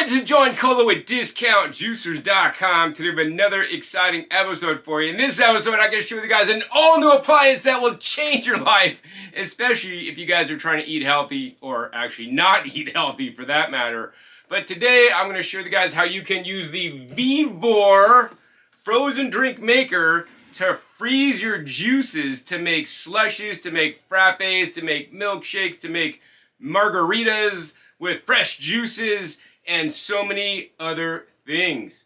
This is John Colo with DiscountJuicers.com. Today we have another exciting episode for you. In this episode, I'm going to show you guys an all-new appliance that will change your life, especially if you guys are trying to eat healthy, or actually not eat healthy for that matter. But today, I'm going to show you guys how you can use the Vevor frozen drink maker to freeze your juices to make slushies, to make frappes, to make milkshakes, to make margaritas with fresh juices, and so many other things.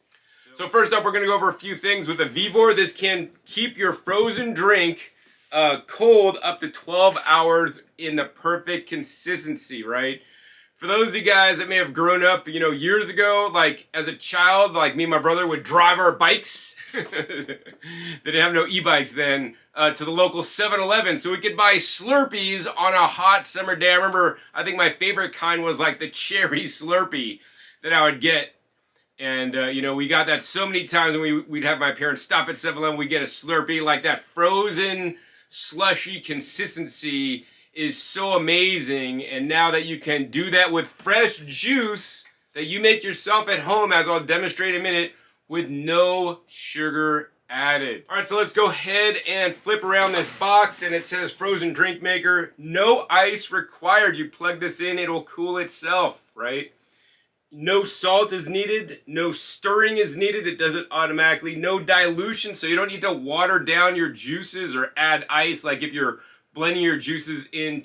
So first up, we're going to go over a few things with the Vevor. This can keep your frozen drink cold up to 12 hours in the perfect consistency, right? For those of you guys that may have grown up, years ago, like as a child, like me and my brother would drive our bikes. They didn't have no e-bikes then, to the local 7-Eleven so we could buy Slurpees on a hot summer day. I think my favorite kind was like the cherry Slurpee that I would get. And, we got that so many times, and we'd have my parents stop at 7-Eleven, we'd get a Slurpee. Like that frozen slushy consistency is so amazing. And now that you can do that with fresh juice that you make yourself at home, as I'll demonstrate in a minute, with no sugar added. All right, so let's go ahead and flip around this box, and it says frozen drink maker. No ice required. You plug this in, it'll cool itself, right? No salt is needed. No stirring is needed. It does it automatically. No dilution, so you don't need to water down your juices or add ice. Like if you're blending your juices in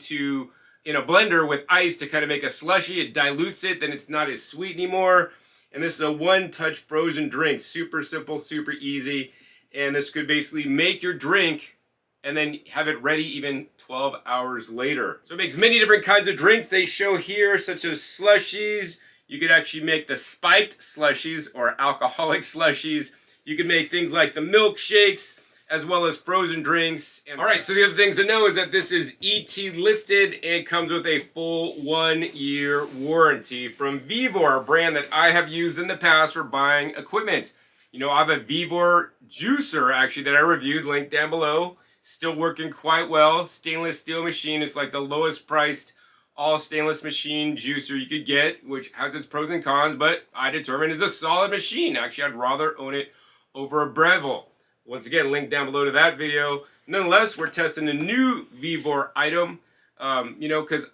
a blender with ice to kind of make a slushy, it dilutes it, then it's not as sweet anymore. And this is a one-touch frozen drink. Super simple, super easy. And this could basically make your drink and then have it ready even 12 hours later. So it makes many different kinds of drinks they show here, such as slushies. You could actually make the spiked slushies or alcoholic slushies. You could make things like the milkshakes, as well as frozen drinks. All right, so the other things to know is that this is ET listed and comes with a full 1-year warranty from Vevor, a brand that I have used in the past for buying equipment. I have a Vevor juicer actually that I reviewed, linked down below. Still working quite well. Stainless steel machine. It's like the lowest priced all stainless machine juicer you could get, which has its pros and cons, but I determined is a solid machine. Actually, I'd rather own it over a Breville. Once again, link down below to that video. Nonetheless, we're testing a new Vevor item, because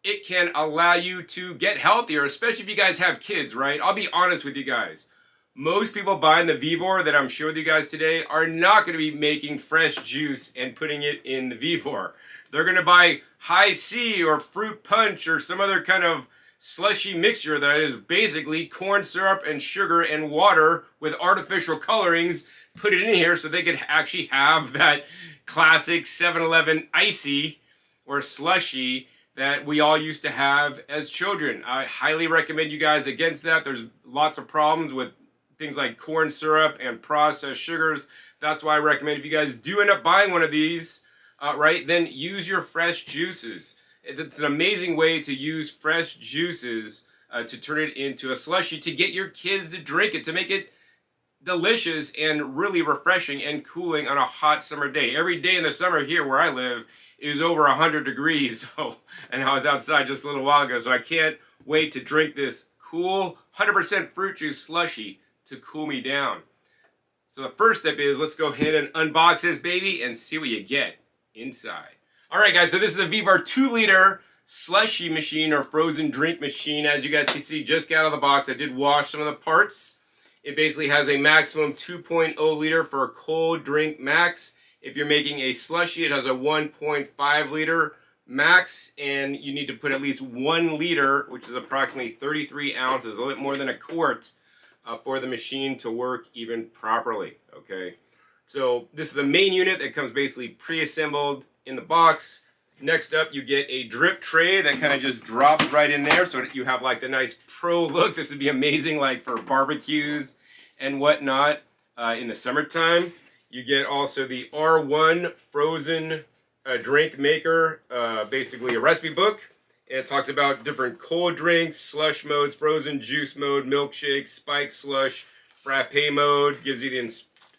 it can allow you to get healthier, especially if you guys have kids, right? I'll be honest with you guys. Most people buying the Vevor that I'm showing you guys today are not going to be making fresh juice and putting it in the Vevor. They're going to buy High C or Fruit Punch or some other kind of slushy mixture that is basically corn syrup and sugar and water with artificial colorings. Put it in here so they could actually have that classic 7-Eleven icy or slushy that we all used to have as children. I highly recommend you guys against that. There's lots of problems with things like corn syrup and processed sugars. That's why I recommend if you guys do end up buying one of these, then use your fresh juices. It's an amazing way to use fresh juices to turn it into a slushy, to get your kids to drink it, to make it delicious and really refreshing and cooling on a hot summer day. Every day in the summer here where I live is over 100 degrees, and I was outside just a little while ago, so I can't wait to drink this cool 100% fruit juice slushy to cool me down. So the first step is, let's go ahead and unbox this baby and see what you get inside. All right, guys, so this is the Vevor 2-liter slushy machine or frozen drink machine. As you guys can see, just got out of the box. I did wash some of the parts. It basically has a maximum 2.0 liter for a cold drink max. If you're making a slushy, it has a 1.5 liter max, and you need to put at least 1 liter, which is approximately 33 ounces, a little bit more than a quart, for the machine to work even properly, okay? So this is the main unit that comes basically pre-assembled in the box. Next up, you get a drip tray that kind of just drops right in there so that you have like the nice pro look. This would be amazing like for barbecues and whatnot in the summertime. You get also the R1 frozen drink maker, basically a recipe book. It talks about different cold drinks, slush modes, frozen juice mode, milkshake, spike slush, frappe mode. Gives you the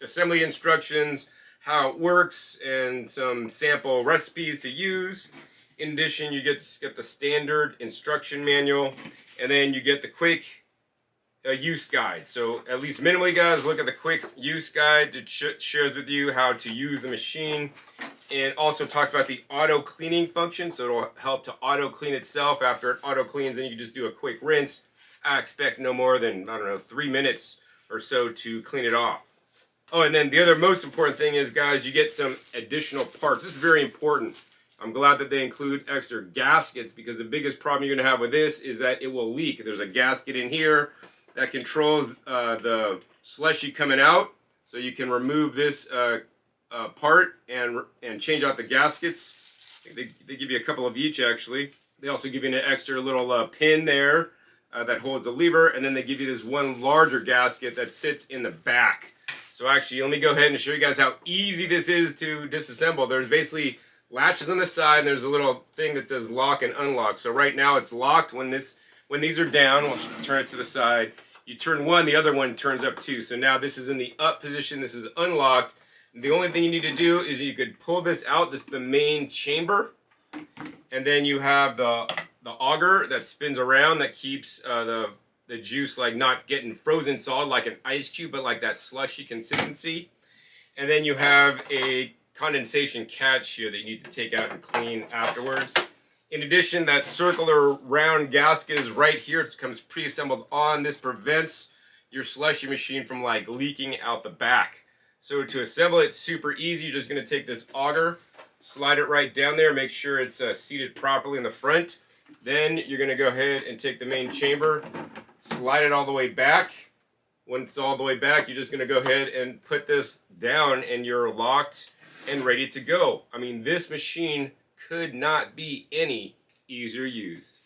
assembly instructions, how it works, and some sample recipes to use. In addition, you get the standard instruction manual, and then you get the quick use guide. So at least minimally, guys, look at the quick use guide. It shares with you how to use the machine, and also talks about the auto cleaning function. So it'll help to auto clean itself. After it auto cleans, then you can just do a quick rinse. I expect no more than, I don't know, 3 minutes or so to clean it off. Oh, and then the other most important thing is, guys, you get some additional parts. This is very important. I'm glad that they include extra gaskets, because the biggest problem you're going to have with this is that it will leak. There's a gasket in here that controls the slushy coming out, so you can remove this part and change out the gaskets. They give you a couple of each, actually. They also give you an extra little pin there that holds a lever, and then they give you this one larger gasket that sits in the back. So actually, let me go ahead and show you guys how easy this is to disassemble. There's basically latches on the side, and there's a little thing that says lock and unlock. So right now it's locked. When these are down, we'll turn it to the side. You turn one, the other one turns up too. So now this is in the up position, this is unlocked. The only thing you need to do is you could pull this out. This is the main chamber. And then you have the auger that spins around that keeps the juice like not getting frozen solid like an ice cube, but like that slushy consistency. And then you have a condensation catch here that you need to take out and clean afterwards. In addition, that circular round gasket is right here. It comes pre-assembled on. This prevents your slushy machine from like leaking out the back. So to assemble it, super easy. You're just going to take this auger, slide it right down there, make sure it's seated properly in the front. Then you're going to go ahead and take the main chamber, slide it all the way back. When it's all the way back, you're just going to go ahead and put this down, and you're locked and ready to go. I mean, this machine could not be any easier use.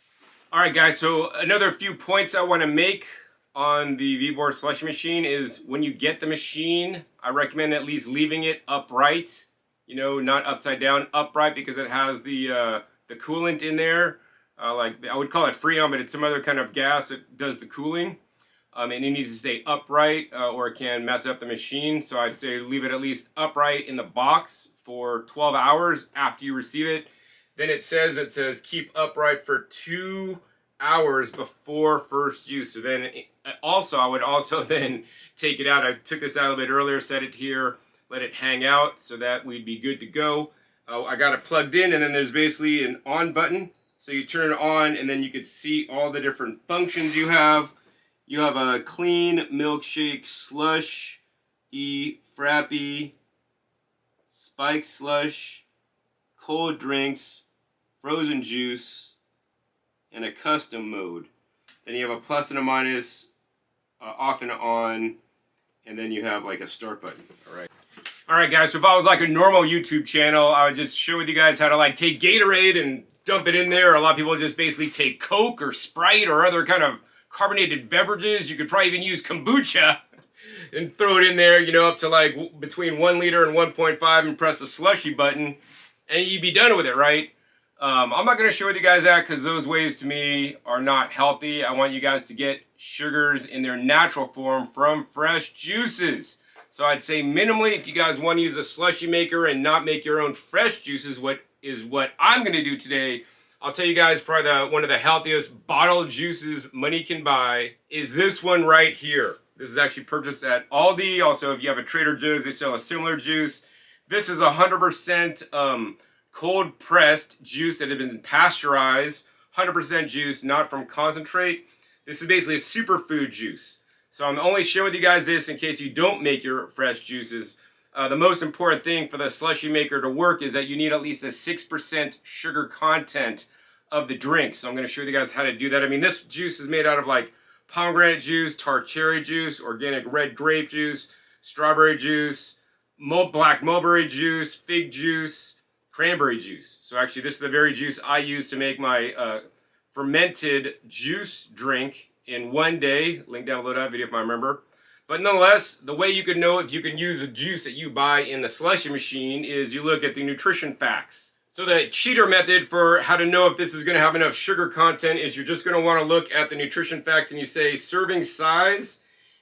All right, guys, so another few points I want to make on the Vevor slushy machine is when you get the machine, I recommend at least leaving it upright, you know, not upside down, upright, because it has the coolant in there. Like I would call it Freon, but it's some other kind of gas that does the cooling. And it needs to stay upright or it can mess up the machine. So I'd say leave it at least upright in the box for 12 hours after you receive it. Then it says keep upright for 2 hours before first use. So then I would also then take it out. I took this out a little bit earlier, set it here, let it hang out so that we'd be good to go. I got it plugged in, and then there's basically an on button. So you turn it on, and then you can see all the different functions you have. You have a clean milkshake, slush, frappe, spike slush, cold drinks, frozen juice, and a custom mode. Then you have a plus and a minus, off and on, and then you have like a start button. All right, guys. So if I was like a normal YouTube channel, I would just share with you guys how to like take Gatorade and dump it in there. A lot of people just basically take Coke or Sprite or other kind of carbonated beverages. You could probably even use kombucha and throw it in there, you know, up to like between 1 liter and 1.5, and press the slushy button, and you'd be done with it, right? I'm not going to share with you guys that because those ways to me are not healthy. I want you guys to get sugars in their natural form from fresh juices. So I'd say minimally, if you guys want to use a slushy maker and not make your own fresh juices, what I'm going to do today, I'll tell you guys probably one of the healthiest bottled juices money can buy is this one right here. This is actually purchased at Aldi. Also, if you have a Trader Joe's, they sell a similar juice. This is 100% cold pressed juice that has been pasteurized. 100% juice, not from concentrate. This is basically a superfood juice. So I'm only sharing with you guys this in case you don't make your fresh juices. The most important thing for the slushy maker to work is that you need at least a 6% sugar content of the drink. So I'm going to show you guys how to do that. I mean, this juice is made out of like pomegranate juice, tart cherry juice, organic red grape juice, strawberry juice, black mulberry juice, fig juice, cranberry juice. So actually this is the very juice I use to make my fermented juice drink in 1 day. Link down below that video if I remember. But nonetheless, the way you can know if you can use a juice that you buy in the slushy machine is you look at the nutrition facts. So the cheater method for how to know if this is going to have enough sugar content is you're just going to want to look at the nutrition facts and you say serving size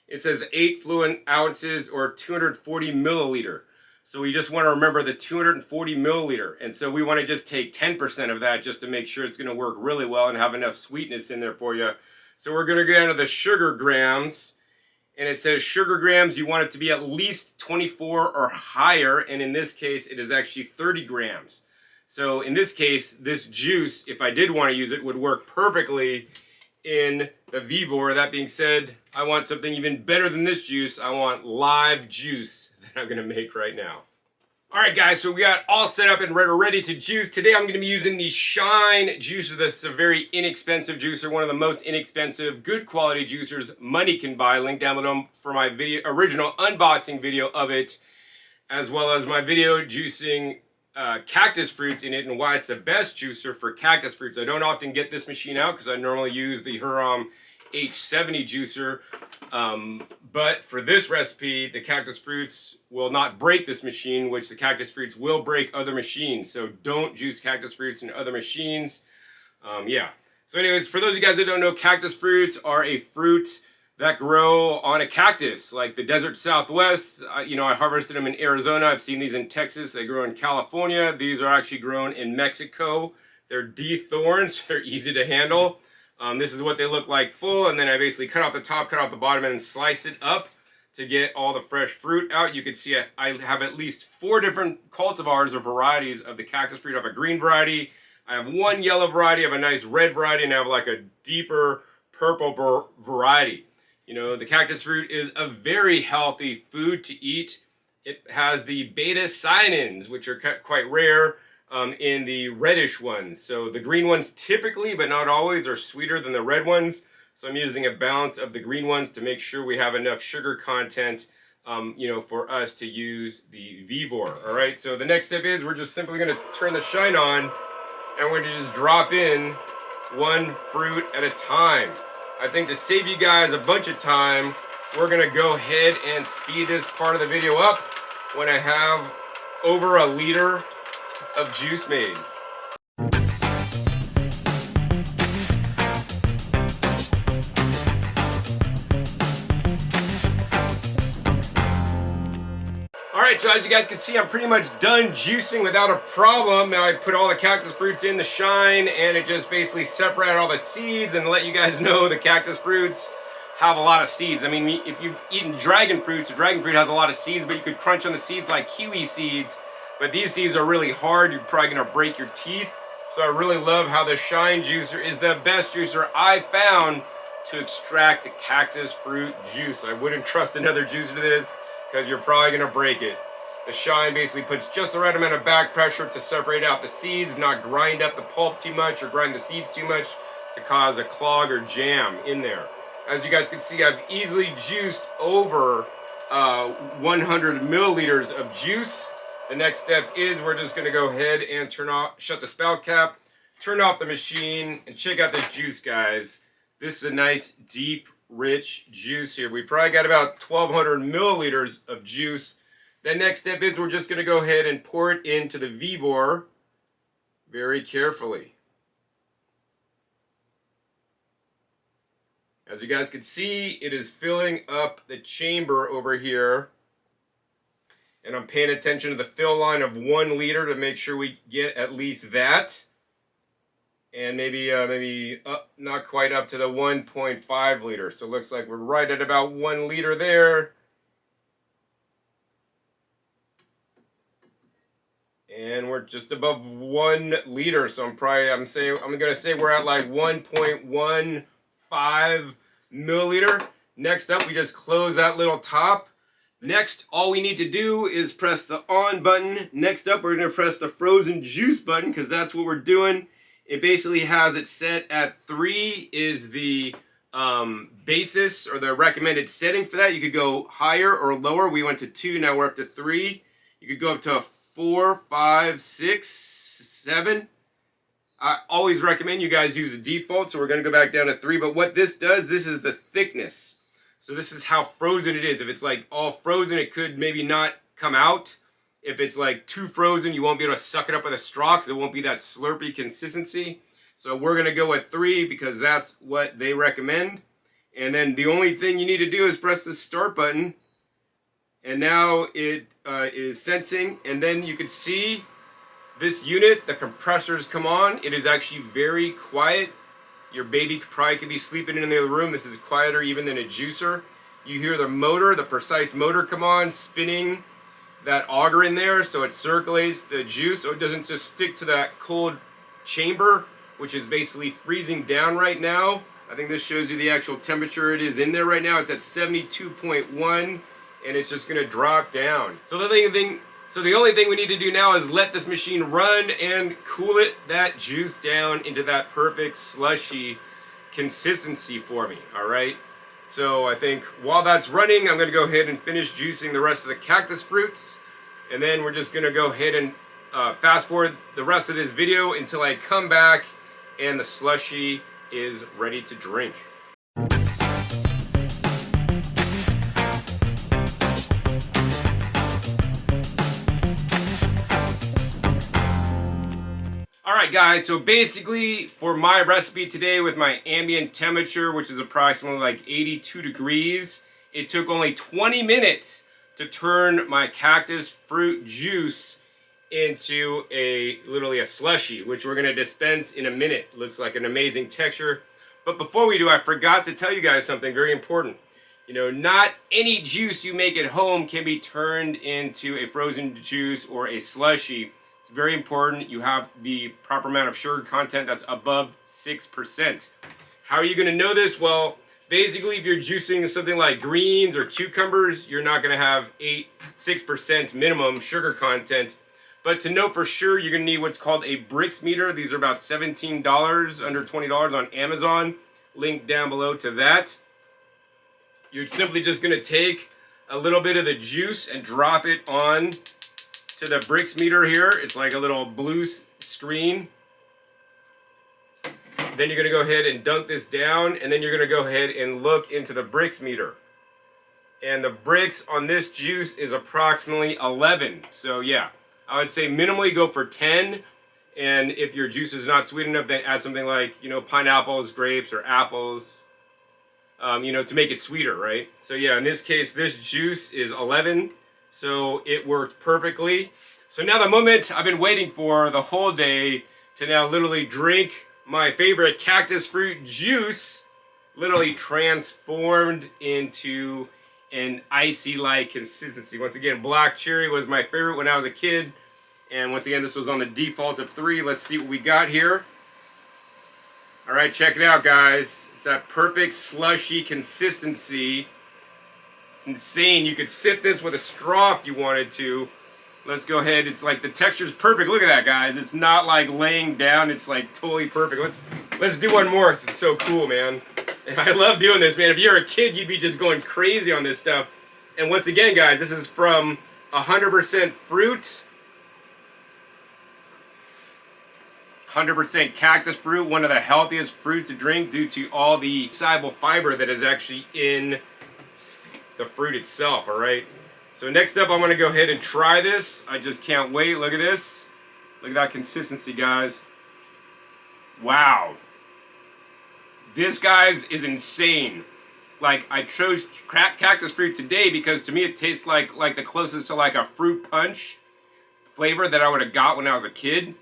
it says 8 fluid ounces or 240 milliliter. So we just want to remember the 240 milliliter. And so we want to just take 10% of that just to make sure it's going to work really well and have enough sweetness in there for you. So we're going to go down to the sugar grams. And it says sugar grams, you want it to be at least 24 or higher. And in this case, it is actually 30 grams. So in this case, this juice, if I did want to use it, would work perfectly in the Vevor. That being said, I want something even better than this juice. I want live juice that I'm going to make right now. Alright guys, so we got all set up and ready to juice. Today I'm going to be using the Shine juicer. That's a very inexpensive juicer, one of the most inexpensive, good quality juicers money can buy. Link down below for my original unboxing video of it, as well as my video juicing cactus fruits in it and why it's the best juicer for cactus fruits. I don't often get this machine out because I normally use the Huram H70 juicer. But for this recipe, the cactus fruits will not break this machine, which the cactus fruits will break other machines. So don't juice cactus fruits in other machines. Yeah. So anyways, for those of you guys that don't know, cactus fruits are a fruit that grow on a cactus, like the desert Southwest. You know, I harvested them in Arizona. I've seen these in Texas. They grow in California. These are actually grown in Mexico. They're de-thorned, so they're easy to handle. This is what they look like full, and then I basically cut off the top, cut off the bottom, and slice it up to get all the fresh fruit out. You can see I have at least 4 different cultivars or varieties of the cactus fruit. I have a green variety, I have one yellow variety, I have a nice red variety, and I have like a deeper purple variety. You know, the cactus fruit is a very healthy food to eat. It has the beta-cyanins, which are quite rare. In the reddish ones. So the green ones typically, but not always, are sweeter than the red ones. So I'm using a balance of the green ones to make sure we have enough sugar content, you know, for us to use the Vevor. All right, so the next step is we're just simply going to turn the Shine on and we're going to just drop in one fruit at a time. I think to save you guys a bunch of time, we're going to go ahead and speed this part of the video up when I have over a liter of juice made. Alright, so as you guys can see, I'm pretty much done juicing without a problem. Now I put all the cactus fruits in the Shine and it just basically separated all the seeds, and let you guys know the cactus fruits have a lot of seeds. I mean, if you've eaten dragon fruits, the dragon fruit has a lot of seeds, but you could crunch on the seeds like kiwi seeds. But these seeds are really hard. You're probably going to break your teeth. So I really love how the Shine juicer is the best juicer I found to extract the cactus fruit juice. I wouldn't trust another juicer to this because you're probably going to break it. The Shine basically puts just the right amount of back pressure to separate out the seeds, not grind up the pulp too much or grind the seeds too much to cause a clog or jam in there. As you guys can see, I've easily juiced over 100 milliliters of juice. The next step is we're just going to go ahead and shut the spout cap, turn off the machine, and check out this juice, guys. This is a nice, deep, rich juice here. We probably got about 1,200 milliliters of juice. The next step is we're just going to go ahead and pour it into the Vevor very carefully. As you guys can see, it is filling up the chamber over here. And I'm paying attention to the fill line of 1 liter to make sure we get at least that. And maybe not quite up to the 1.5 liter. So it looks like we're right at about 1 liter there. And we're just above 1 liter. So I'm going to say we're at like 1.15 milliliter. Next up, we just close that little top. Next, all we need to do is press the on button. Next up, we're going to press the frozen juice button because that's what we're doing. It basically has it set at 3 is the basis or the recommended setting for that. You could go higher or lower. We went to 2, now we're up to 3. You could go up to 4, 5, 6, 7. I always recommend you guys use the default, so we're going to go back down to 3. But what this does, this is the thickness. So this is how frozen it is. If it's like all frozen, it could maybe not come out. If it's like too frozen, you won't be able to suck it up with a straw because it won't be that Slurpee consistency. So we're going to go with 3 because that's what they recommend. And then the only thing you need to do is press the start button. And now it is sensing. And then you can see this unit, the compressors come on. It is actually very quiet. Your baby probably could be sleeping in the other room. This is quieter even than a juicer. You hear the motor, the precise motor come on, spinning that auger in there so it circulates the juice so it doesn't just stick to that cold chamber, which is basically freezing down right now. I think this shows you the actual temperature it is in there right now. It's at 72.1 and it's just gonna drop down. So the only thing we need to do now is let this machine run and cool that juice down into that perfect slushy consistency for me, all right? So I think while that's running, I'm gonna go ahead and finish juicing the rest of the cactus fruits. And then we're just gonna go ahead and fast forward the rest of this video until I come back and the slushy is ready to drink. Alright guys, so basically for my recipe today with my ambient temperature, which is approximately like 82 degrees, it took only 20 minutes to turn my cactus fruit juice into literally a slushy, which we're going to dispense in a minute. Looks like an amazing texture. But before we do, I forgot to tell you guys something very important. You know, not any juice you make at home can be turned into a frozen juice or a slushy. It's very important you have the proper amount of sugar content that's above 6%. How are you going to know this? Well, basically if you're juicing something like greens or cucumbers, you're not going to have 6% minimum sugar content. But to know for sure, you're going to need what's called a Brix meter. These are about $17, under $20 on Amazon. Link down below to that. You're simply just going to take a little bit of the juice and drop it on to the Brix meter here. It's like a little blue screen. Then you're going to go ahead and dunk this down, and then you're going to go ahead and look into the Brix meter. And the Brix on this juice is approximately 11. So yeah, I would say minimally go for 10. And if your juice is not sweet enough, then add something like, you know, pineapples, grapes, or apples, you know, to make it sweeter, right? So yeah, in this case, this juice is 11. So it worked perfectly. So now the moment I've been waiting for the whole day to now literally drink my favorite cactus fruit juice, literally transformed into an icy-like consistency. Once again, black cherry was my favorite when I was a kid. And once again, this was on the default of 3. Let's see what we got here. All right, check it out, guys. It's that perfect slushy consistency. It's insane. You could sip this with a straw if you wanted to. Let's go ahead. It's like the texture's perfect. Look at that, guys. It's not like laying down. It's like totally perfect. Let's do one more. It's so cool, man. And I love doing this, man. If you're a kid, you'd be just going crazy on this stuff. And once again, guys, this is from 100% fruit. 100% cactus fruit, one of the healthiest fruits to drink due to all the soluble fiber that is actually in the fruit itself, all right? So next up, I'm gonna go ahead and try this. I just can't wait. Look at this. Look at that consistency, guys. Wow. This, guys, is insane. Like, I chose cactus fruit today because to me it tastes like the closest to like a fruit punch flavor that I would have got when I was a kid.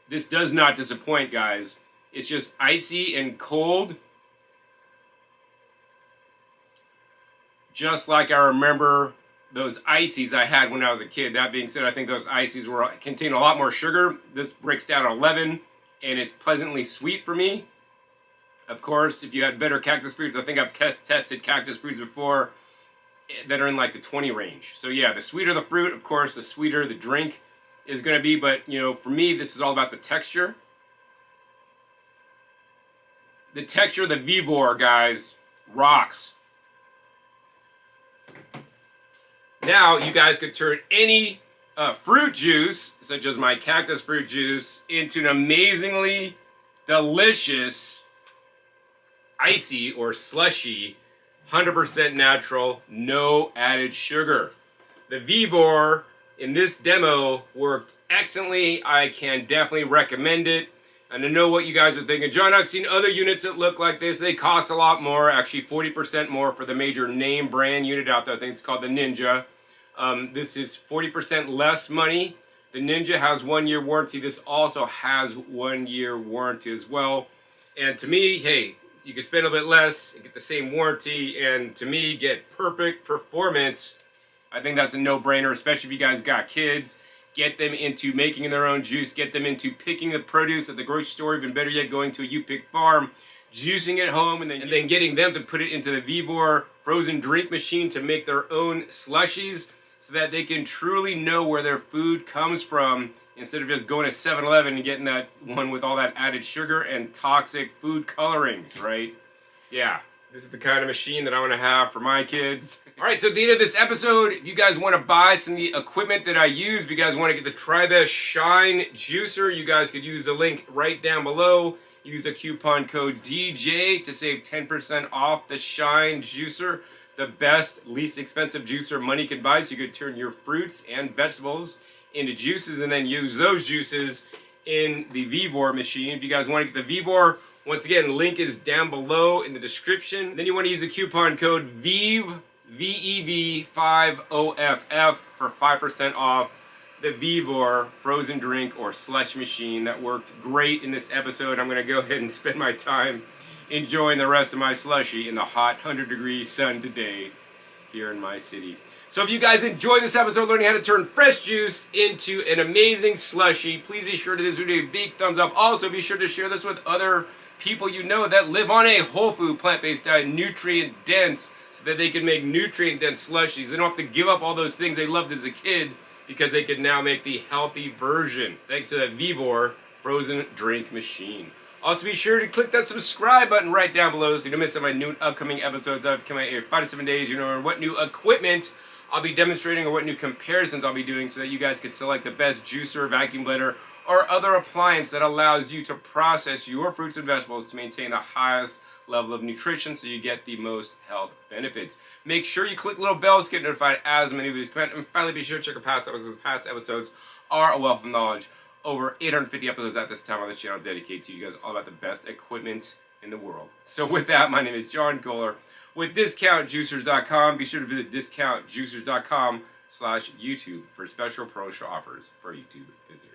This does not disappoint, guys. It's just icy and cold. Just like I remember those ices I had when I was a kid. That being said, I think those ices contain a lot more sugar. This breaks down at 11, and it's pleasantly sweet for me. Of course, if you had better cactus fruits, I think I've tested cactus fruits before that are in like the 20 range. So yeah, the sweeter the fruit, of course, the sweeter the drink is going to be. But, you know, for me, this is all about the texture. The texture of the Vevor, guys, rocks. Now, you guys could turn any fruit juice, such as my cactus fruit juice, into an amazingly delicious icy or slushy, 100% natural, no added sugar. The Vevor in this demo worked excellently. I can definitely recommend it. And I know what you guys are thinking. John, I've seen other units that look like this. They cost a lot more, actually 40% more for the major name brand unit out there. I think it's called the Ninja. This is 40% less money. The Ninja has 1 year warranty. This also has 1 year warranty as well. And to me, hey, you can spend a bit less and get the same warranty, and to me, get perfect performance. I think that's a no-brainer, especially if you guys got kids. Get them into making their own juice. Get them into picking the produce at the grocery store. Even better yet, going to a you-pick farm, juicing it home, and then getting them to put it into the Vevor frozen drink machine to make their own slushies, so that they can truly know where their food comes from, instead of just going to 7-Eleven and getting that one with all that added sugar and toxic food colorings, right? Yeah, this is the kind of machine that I want to have for my kids. All right, so at the end of this episode, if you guys want to buy some of the equipment that I use, if you guys want to get the Try This Shine Juicer, you guys could use the link right down below. Use a coupon code DJ to save 10% off the Shine Juicer. The best, least expensive juicer money can buy, so you could turn your fruits and vegetables into juices and then use those juices in the Vevor machine. If you guys want to get the Vevor, once again, link is down below in the description. Then you want to use the coupon code VEV, VEV5OFF for 5% off the Vevor frozen drink or slush machine. That worked great in this episode. I'm going to go ahead and spend my time enjoying the rest of my slushy in the hot 100-degree sun today here in my city. So if you guys enjoyed this episode learning how to turn fresh juice into an amazing slushy, please be sure to give this video a big thumbs up. Also, be sure to share this with other people you know that live on a whole food, plant-based diet, nutrient-dense, so that they can make nutrient-dense slushies. They don't have to give up all those things they loved as a kid, because they can now make the healthy version, thanks to that Vevor frozen drink machine. Also, be sure to click that subscribe button right down below so you don't miss out on my new upcoming episodes that come out here 5 to 7 days. You know what new equipment I'll be demonstrating or what new comparisons I'll be doing, so that you guys can select the best juicer, vacuum blender, or other appliance that allows you to process your fruits and vegetables to maintain the highest level of nutrition, so you get the most health benefits. Make sure you click the little bells to get notified as many videos come out. And finally, be sure to check our past episodes. Past episodes are a wealth of knowledge. Over 850 episodes at this time on this channel dedicated to you guys all about the best equipment in the world. So with that, my name is John Kohler with DiscountJuicers.com. Be sure to visit DiscountJuicers.com/YouTube for special promotional offers for YouTube visitors.